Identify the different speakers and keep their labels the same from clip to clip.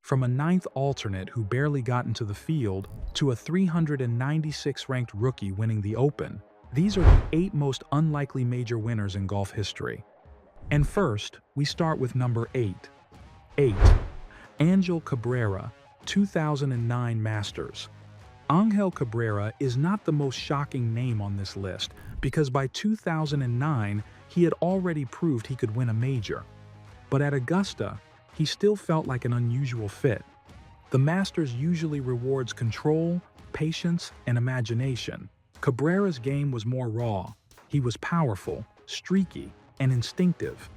Speaker 1: From a ninth alternate who barely got into the field to a 396 ranked rookie winning the Open, these are the 8 most unlikely major winners in golf history. And first, we start with number 8. 8. Angel Cabrera, 2009 Masters. Angel Cabrera is not the most shocking name on this list because by 2009, he had already proved he could win a major. But at Augusta, he still felt like an unusual fit. The Masters usually rewards control, patience, and imagination. Cabrera's game was more raw. He was powerful, streaky, and instinctive.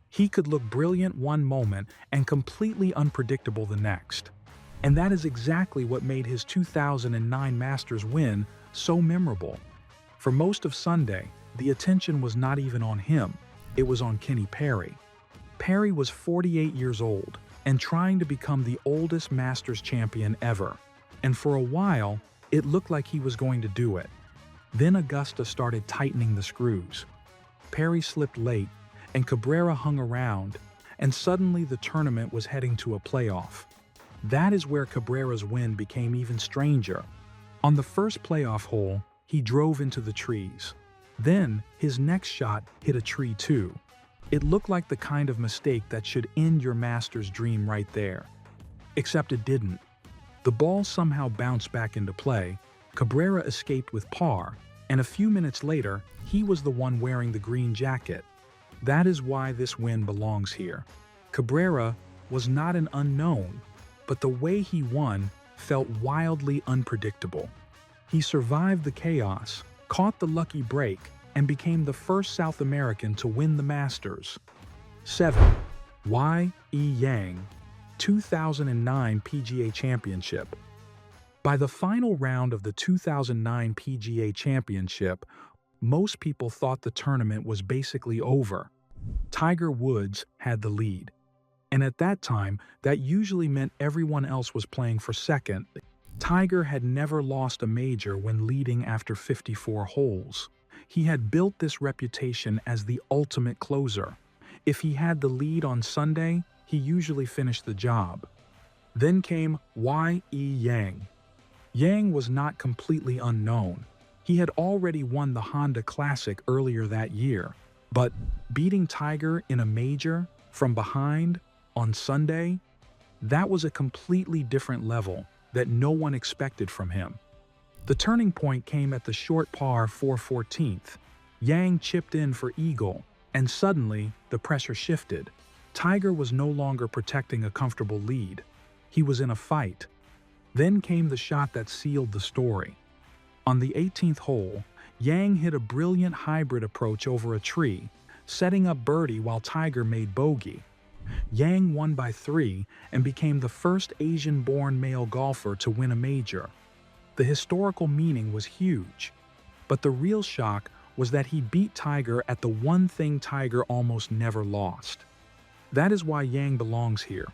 Speaker 1: He could look brilliant one moment and completely unpredictable the next. And that is exactly what made his 2009 Masters win so memorable. For most of Sunday, the attention was not even on him. It was on Kenny Perry. Perry was 48 years old and trying to become the oldest Masters champion ever. And for a while, it looked like he was going to do it. Then Augusta started tightening the screws. Perry slipped late, and Cabrera hung around, and suddenly the tournament was heading to a playoff. That is where Cabrera's win became even stranger. On the first playoff hole, he drove into the trees. Then, his next shot hit a tree too. It looked like the kind of mistake that should end your Masters dream right there. Except it didn't. The ball somehow bounced back into play, Cabrera escaped with par, and a few minutes later, he was the one wearing the green jacket. That is why this win belongs here. Cabrera was not an unknown, but the way he won felt wildly unpredictable. He survived the chaos, caught the lucky break, and became the first South American to win the Masters. 7. Y. E. Yang, 2009 PGA Championship. By the final round of the 2009 PGA Championship, most people thought the tournament was basically over. Tiger Woods had the lead. And at that time, that usually meant everyone else was playing for second. Tiger had never lost a major when leading after 54 holes. He had built this reputation as the ultimate closer. If he had the lead on Sunday, he usually finished the job. Then came Y. E. Yang. Yang was not completely unknown. He had already won the Honda Classic earlier that year. But beating Tiger in a major, from behind, on Sunday, that was a completely different level that no one expected from him. The turning point came at the short par 414th. Yang chipped in for eagle, and suddenly the pressure shifted. Tiger was no longer protecting a comfortable lead. He was in a fight. Then came the shot that sealed the story. On the 18th hole, Yang hit a brilliant hybrid approach over a tree, setting up birdie while Tiger made bogey. Yang won by 3 and became the first Asian-born male golfer to win a major. The historical meaning was huge, but the real shock was that he beat Tiger at the one thing Tiger almost never lost. That is why Yang belongs here.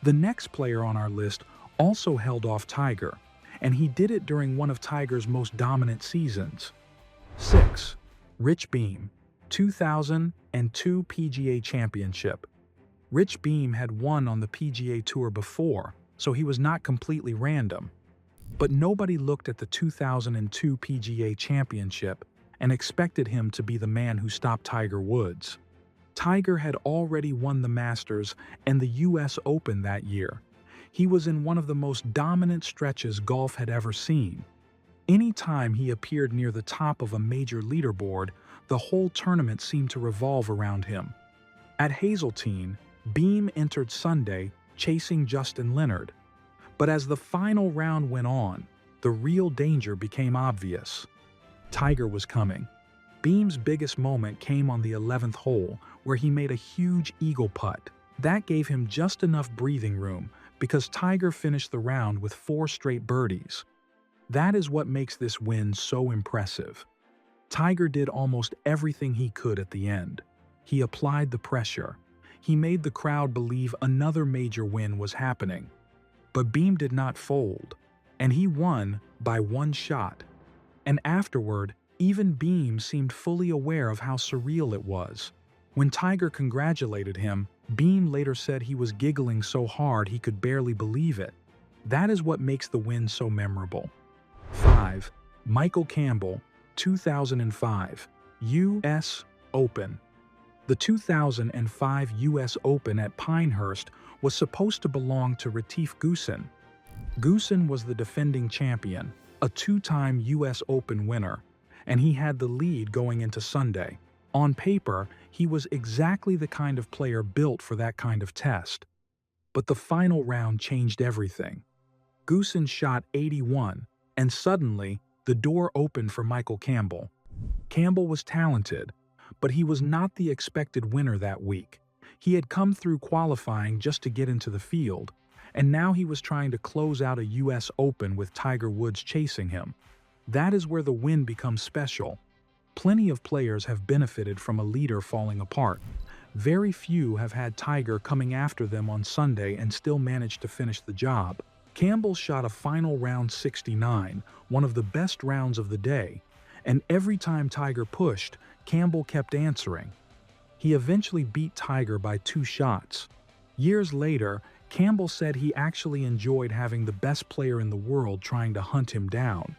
Speaker 1: The next player on our list also held off Tiger, and he did it during one of Tiger's most dominant seasons. 6. Rich Beem, 2002 PGA Championship. Rich Beem had won on the PGA Tour before, so he was not completely random. But nobody looked at the 2002 PGA Championship and expected him to be the man who stopped Tiger Woods. Tiger had already won the Masters and the US Open that year. He was in one of the most dominant stretches golf had ever seen. Any time he appeared near the top of a major leaderboard, the whole tournament seemed to revolve around him. At Hazeltine, Beem entered Sunday chasing Justin Leonard. But as the final round went on, the real danger became obvious. Tiger was coming. Beem's biggest moment came on the 11th hole, where he made a huge eagle putt. That gave him just enough breathing room because Tiger finished the round with 4 straight birdies. That is what makes this win so impressive. Tiger did almost everything he could at the end. He applied the pressure. He made the crowd believe another major win was happening. But Beem did not fold, and he won by 1 shot. And afterward, even Beem seemed fully aware of how surreal it was. When Tiger congratulated him, Beam later said he was giggling so hard he could barely believe it. That is what makes the win so memorable. 5. Michael Campbell, 2005, U.S. Open. The 2005 U.S. Open at Pinehurst was supposed to belong to Retief Goosen. Goosen was the defending champion, a two-time U.S. Open winner, and he had the lead going into Sunday. On paper, he was exactly the kind of player built for that kind of test. But the final round changed everything. Goosen shot 81, and suddenly, the door opened for Michael Campbell. Campbell was talented, but he was not the expected winner that week. He had come through qualifying just to get into the field, and now he was trying to close out a U.S. Open with Tiger Woods chasing him. That is where the win becomes special. Plenty of players have benefited from a leader falling apart. Very few have had Tiger coming after them on Sunday and still managed to finish the job. Campbell shot a final round 69, one of the best rounds of the day, and every time Tiger pushed, Campbell kept answering. He eventually beat Tiger by 2 shots. Years later, Campbell said he actually enjoyed having the best player in the world trying to hunt him down.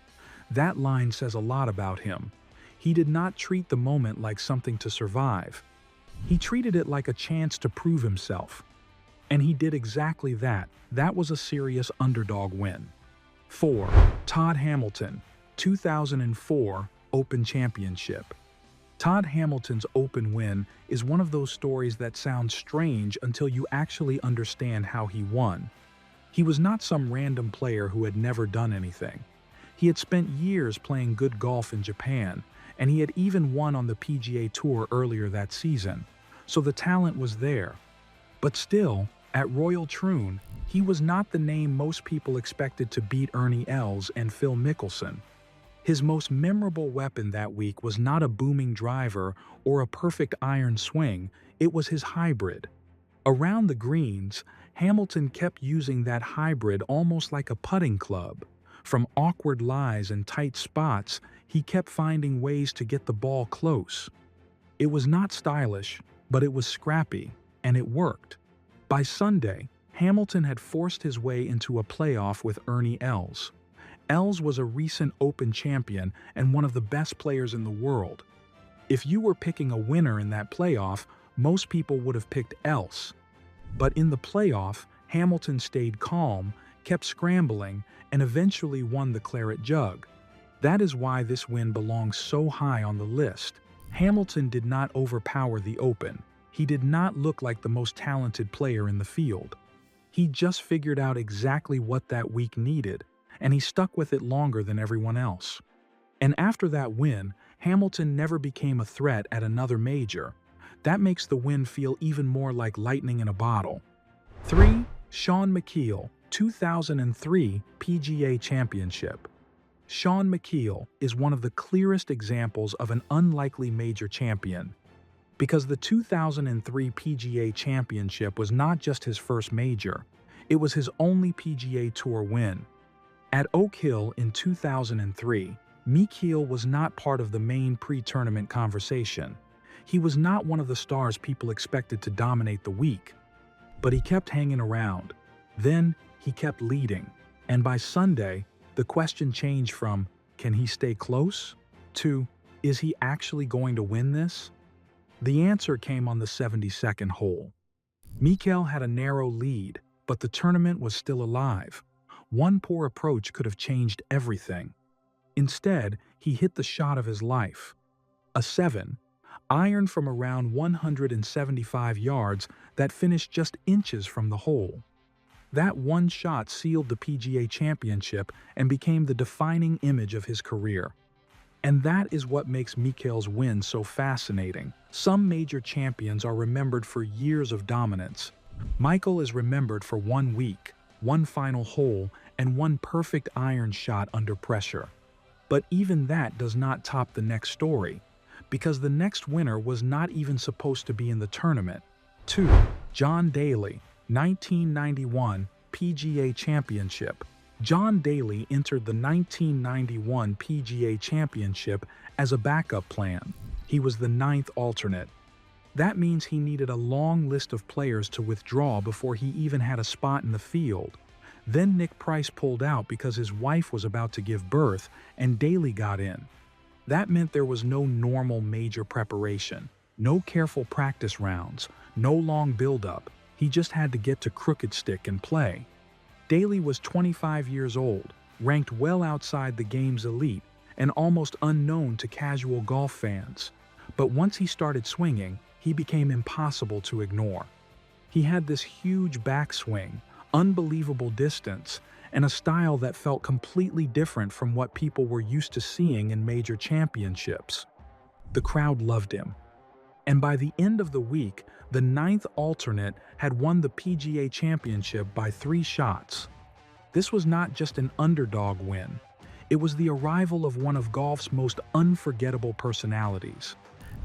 Speaker 1: That line says a lot about him. He did not treat the moment like something to survive. He treated it like a chance to prove himself. And he did exactly that. That was a serious underdog win. 4. Todd Hamilton, 2004 Open Championship. Todd Hamilton's Open win is one of those stories that sounds strange until you actually understand how he won. He was not some random player who had never done anything. He had spent years playing good golf in Japan, and he had even won on the PGA Tour earlier that season, so the talent was there. But still, at Royal Troon, he was not the name most people expected to beat Ernie Els and Phil Mickelson. His most memorable weapon that week was not a booming driver or a perfect iron swing, it was his hybrid. Around the greens, Hamilton kept using that hybrid almost like a putting club. From awkward lies and tight spots, he kept finding ways to get the ball close. It was not stylish, but it was scrappy, and it worked. By Sunday, Hamilton had forced his way into a playoff with Ernie Els. Els was a recent Open champion and one of the best players in the world. If you were picking a winner in that playoff, most people would have picked Els. But in the playoff, Hamilton stayed calm, kept scrambling, and eventually won the claret jug. That is why this win belongs so high on the list. Hamilton did not overpower the Open. He did not look like the most talented player in the field. He just figured out exactly what that week needed, and he stuck with it longer than everyone else. And after that win, Hamilton never became a threat at another major. That makes the win feel even more like lightning in a bottle. 3. Shaun Micheel, 2003 PGA Championship. Shaun Micheel is one of the clearest examples of an unlikely major champion. Because the 2003 PGA Championship was not just his first major, it was his only PGA Tour win. At Oak Hill in 2003, Micheel was not part of the main pre-tournament conversation. He was not one of the stars people expected to dominate the week. But he kept hanging around. Then, he kept leading. And by Sunday, the question changed from, can he stay close? To, is he actually going to win this? The answer came on the 72nd hole. Micheel had a narrow lead, but the tournament was still alive. One poor approach could have changed everything. Instead, he hit the shot of his life. A 7, iron from around 175 yards that finished just inches from the hole. That one shot sealed the PGA Championship and became the defining image of his career. And that is what makes Micheel's win so fascinating. Some major champions are remembered for years of dominance. Micheel is remembered for 1 week, 1 final hole, and 1 perfect iron shot under pressure. But even that does not top the next story, because the next winner was not even supposed to be in the tournament. 2. John Daly, 1991 PGA Championship. John Daly entered the 1991 PGA Championship as a backup plan. He was the 9th alternate. That means he needed a long list of players to withdraw before he even had a spot in the field. Then Nick Price pulled out because his wife was about to give birth, and Daly got in. That meant there was no normal major preparation, no careful practice rounds, no long build-up. He just had to get to Crooked Stick and play. Daly was 25 years old, ranked well outside the game's elite, and almost unknown to casual golf fans. But once he started swinging, he became impossible to ignore. He had this huge backswing, unbelievable distance, and a style that felt completely different from what people were used to seeing in major championships. The crowd loved him. And by the end of the week, the ninth alternate had won the PGA Championship by 3 shots. This was not just an underdog win. It was the arrival of one of golf's most unforgettable personalities.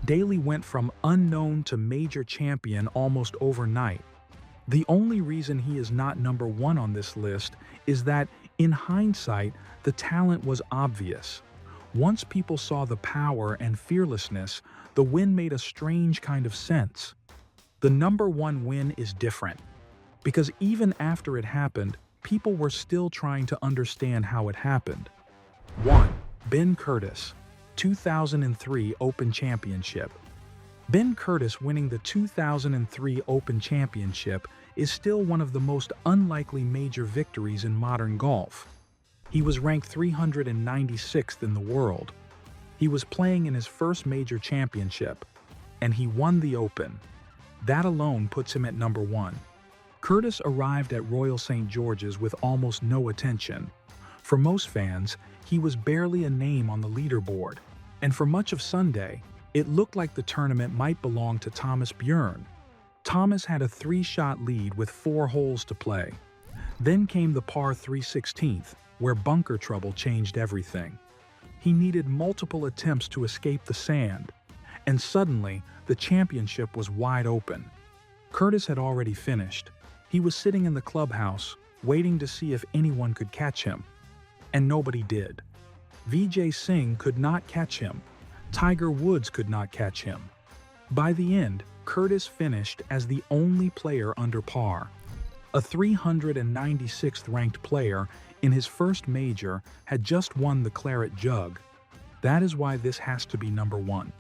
Speaker 1: Daly went from unknown to major champion almost overnight. The only reason he is not number 1 on this list is that, in hindsight, the talent was obvious. Once people saw the power and fearlessness, the win made a strange kind of sense. The number 1 win is different, because even after it happened, people were still trying to understand how it happened. 1. Ben Curtis, 2003 Open Championship. Ben Curtis winning the 2003 Open Championship is still one of the most unlikely major victories in modern golf. He was ranked 396th in the world. He was playing in his first major championship, and he won the Open. That alone puts him at number 1. Curtis arrived at Royal St. George's with almost no attention. For most fans, he was barely a name on the leaderboard, and for much of Sunday, it looked like the tournament might belong to Thomas Bjorn. Thomas had a 3-shot lead with 4 holes to play. Then came the par 3/16th, where bunker trouble changed everything. He needed multiple attempts to escape the sand, and suddenly, the championship was wide open. Curtis had already finished. He was sitting in the clubhouse, waiting to see if anyone could catch him. And nobody did. Vijay Singh could not catch him. Tiger Woods could not catch him. By the end, Curtis finished as the only player under par. A 396th ranked player in his first major had just won the Claret Jug. That is why this has to be number 1.